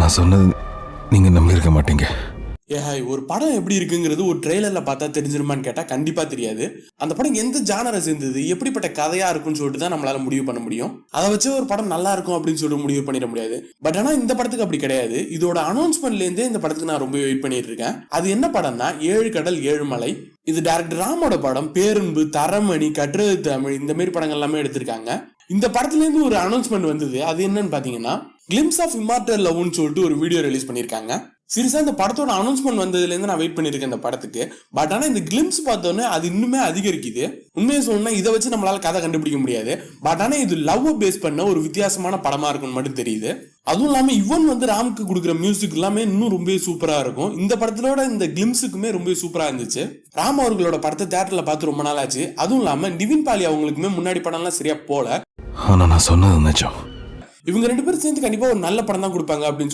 நான் சொன்னது நீங்க நம்பியிருக்க மாட்டீங்க. ஒரு படம் எப்படி இருக்குங்கிறது ஒரு ட்ரெய்லர்ல பார்த்தா தெரிஞ்சிருமான்னு கேட்டா கண்டிப்பா தெரியாது. அந்த படம் எந்த ஜானரை சேர்ந்தது, எப்படிப்பட்ட கதையா இருக்கும்னு சொல்லிட்டு தான் நம்மளால முடிவு பண்ண முடியும். அதை வச்சு ஒரு படம் நல்லா இருக்கும் அப்படின்னு சொல்லிட்டு முடிவு பண்ணிட முடியாது. பட் ஆனா இந்த படத்துக்கு அப்படி கிடையாது. இதோட அனௌன்ஸ்மெண்ட்ல இருந்தே இந்த படத்துக்கு நான் ரொம்ப வெயிட் பண்ணிட்டு இருக்கேன். அது என்ன படம்னா 7 கடல் 7 மலை. இது டைரக்டர் ராமோட படம். பேரன்பு, தரமணி, கட்டுறது தமிழ் இந்த மாதிரி படங்கள் எல்லாமே எடுத்திருக்காங்க. இந்த படத்துல இருந்து ஒரு அனௌன்ஸ்மெண்ட் வந்தது. அது என்னன்னு பாத்தீங்கன்னா கிளிம்ஸ் ஆஃப் இம்மார்டல் லவ்னு சொல்லிட்டு ஒரு வீடியோ ரிலீஸ் பண்ணிருக்காங்க. சீரியஸா இந்த படத்தோட அனௌன்ஸ்மெண்ட் வந்ததுல இருந்து நான் வெயிட் பண்ணிருக்கேன் இந்த படத்துக்கு. பட் ஆனா இந்த கிளிம்ஸ் பார்த்தோன்னே அது இன்னுமே அதிகரிக்குது. உண்மையை சொல்லணும்னா இதை வச்சு நம்மளால கதை கண்டுபிடிக்க முடியாது. பட் ஆனா இது லவ் பேஸ் பண்ண ஒரு வித்தியாசமான படமா இருக்கும்னு மட்டும் தெரியுது. அதுவும் இல்லாம இவன் வந்து ராமுக்கு கொடுக்குற மியூசிக் எல்லாமே இன்னும் ரொம்ப சூப்பரா இருக்கும். இந்த படத்தோட இந்த கிளிம்ஸுக்குமே ரொம்ப சூப்பரா இருந்துச்சு. ராம் அவர்களோட படத்தை தியேட்டர்ல பார்த்து ரொம்ப நாள் ஆச்சு. அதுவும் இல்லாம நிவின் பாலி அவங்களுக்குமே முன்னாடி படம்லாம் சரியா போல. ஆனா நான் சொன்னது நிஜம். இவங்க 2 பேரும் சேர்ந்து கண்டிப்பா ஒரு நல்ல படம் தான் கொடுப்பாங்க அப்படின்னு சொல்லிட்டு